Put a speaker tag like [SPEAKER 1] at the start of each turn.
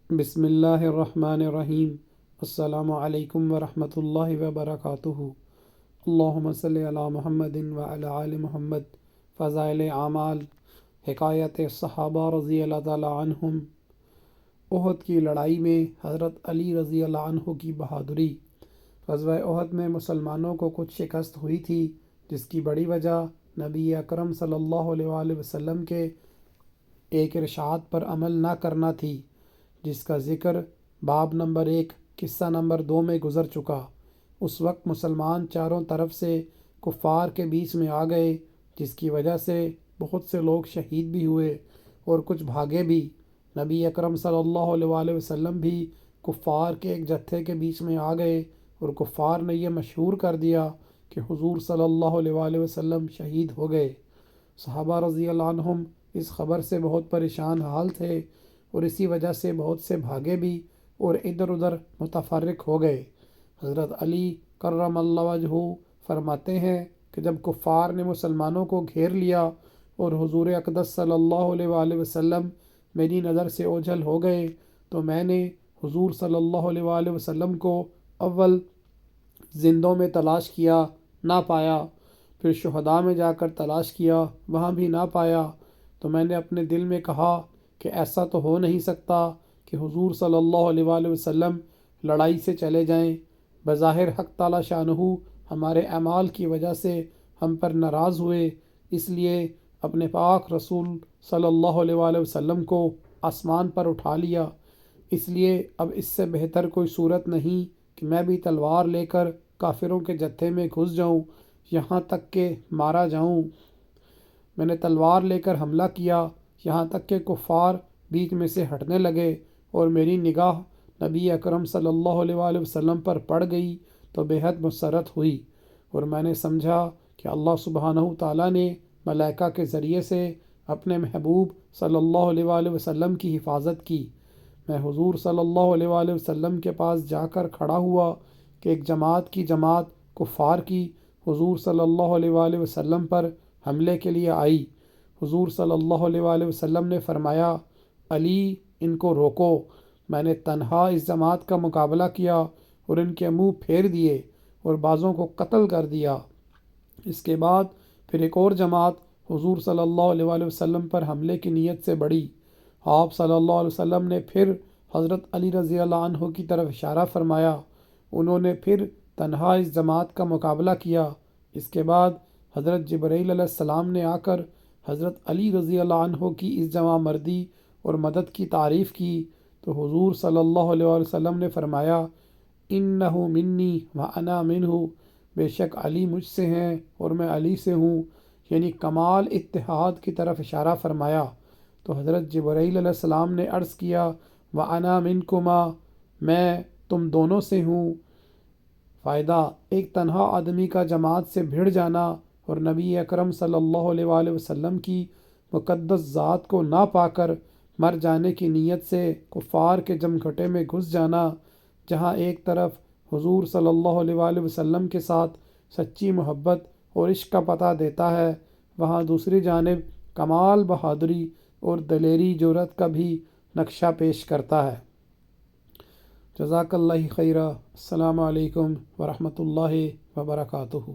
[SPEAKER 1] بسم اللہ الرحمن الرحیم۔ السلام علیکم ورحمۃ اللہ وبرکاتہ۔ اللہم صلی علی محمد وعلی آل محمد۔ فضائل اعمال، حکایت صحابہ رضی اللہ تعالی عنہم۔ احد کی لڑائی میں حضرت علی رضی اللہ عنہ کی بہادری۔ غزوہ احد میں مسلمانوں کو کچھ شکست ہوئی تھی، جس کی بڑی وجہ نبی اکرم صلی اللہ علیہ وآلہ وسلم کے ایک ارشاد پر عمل نہ کرنا تھی، جس کا ذکر باب نمبر 1 قصہ نمبر 2 میں گزر چکا۔ اس وقت مسلمان چاروں طرف سے کفار کے بیچ میں آ گئے، جس کی وجہ سے بہت سے لوگ شہید بھی ہوئے اور کچھ بھاگے بھی۔ نبی اکرم صلی اللہ علیہ وآلہ وسلم بھی کفار کے ایک جتھے کے بیچ میں آ گئے، اور کفار نے یہ مشہور کر دیا کہ حضور صلی اللہ علیہ وآلہ وسلم شہید ہو گئے۔ صحابہ رضی اللہ عنہم اس خبر سے بہت پریشان حال تھے، اور اسی وجہ سے بہت سے بھاگے بھی اور ادھر ادھر متفرق ہو گئے۔ حضرت علی کرم اللہ وجہہ فرماتے ہیں کہ جب کفار نے مسلمانوں کو گھیر لیا اور حضور اقدس صلی اللہ علیہ وآلہ وسلم میری نظر سے اوجھل ہو گئے، تو میں نے حضور صلی اللہ علیہ وآلہ وسلم کو اول زندوں میں تلاش کیا، نہ پایا۔ پھر شہداء میں جا کر تلاش کیا، وہاں بھی نہ پایا۔ تو میں نے اپنے دل میں کہا کہ ایسا تو ہو نہیں سکتا کہ حضور صلی اللہ علیہ وآلہ وسلم لڑائی سے چلے جائیں۔ بظاہر حق تعالی شانہ ہمارے اعمال کی وجہ سے ہم پر ناراض ہوئے، اس لیے اپنے پاک رسول صلی اللہ علیہ وآلہ وسلم کو آسمان پر اٹھا لیا۔ اس لیے اب اس سے بہتر کوئی صورت نہیں کہ میں بھی تلوار لے کر کافروں کے جتھے میں گھس جاؤں، یہاں تک کہ مارا جاؤں۔ میں نے تلوار لے کر حملہ کیا، یہاں تک کہ کفار بیچ میں سے ہٹنے لگے، اور میری نگاہ نبی اکرم صلی اللہ علیہ وآلہ وسلم پر پڑ گئی تو بے حد مسرت ہوئی، اور میں نے سمجھا کہ اللہ سبحانہ تعالیٰ نے ملائکہ کے ذریعے سے اپنے محبوب صلی اللہ علیہ وآلہ وسلم کی حفاظت کی۔ میں حضور صلی اللہ علیہ وآلہ وسلم کے پاس جا کر کھڑا ہوا کہ ایک جماعت کی جماعت کفار کی حضور صلی اللہ علیہ وآلہ وسلم پر حملے کے لیے آئی۔ حضور صلی اللہ علیہ وآلہ وسلم نے فرمایا، علی ان کو روکو۔ میں نے تنہا اس جماعت کا مقابلہ کیا اور ان کے منہ پھیر دیے اور بعضوں کو قتل کر دیا۔ اس کے بعد پھر ایک اور جماعت حضور صلی اللہ علیہ وآلہ وسلم پر حملے کی نیت سے بڑھی۔ آپ صلی اللہ علیہ وسلم نے پھر حضرت علی رضی اللہ عنہ کی طرف اشارہ فرمایا، انہوں نے پھر تنہا اس جماعت کا مقابلہ کیا۔ اس کے بعد حضرت جبرائیل علیہ السلام نے آ کر حضرت علی رضی اللہ عنہ کی اس جمع مردی اور مدد کی تعریف کی، تو حضور صلی اللہ علیہ وآلہ وسلم نے فرمایا، انہ منی وانا منہ، بے شک علی مجھ سے ہیں اور میں علی سے ہوں، یعنی کمال اتحاد کی طرف اشارہ فرمایا۔ تو حضرت جبرائیل علیہ السلام نے عرض کیا، وانا منکما، میں تم دونوں سے ہوں۔ فائدہ، ایک تنہا آدمی کا جماعت سے بھڑ جانا اور نبی اکرم صلی اللہ علیہ وآلہ وسلم کی مقدس ذات کو نہ پا کر مر جانے کی نیت سے کفار کے جمگھٹے میں گھس جانا، جہاں ایک طرف حضور صلی اللہ علیہ وآلہ وسلم کے ساتھ سچی محبت اور عشق کا پتہ دیتا ہے، وہاں دوسری جانب کمال بہادری اور دلیری جرأت کا بھی نقشہ پیش کرتا ہے۔ جزاک اللہ خیرہ۔ السلام علیکم ورحمۃ اللہ وبرکاتہ۔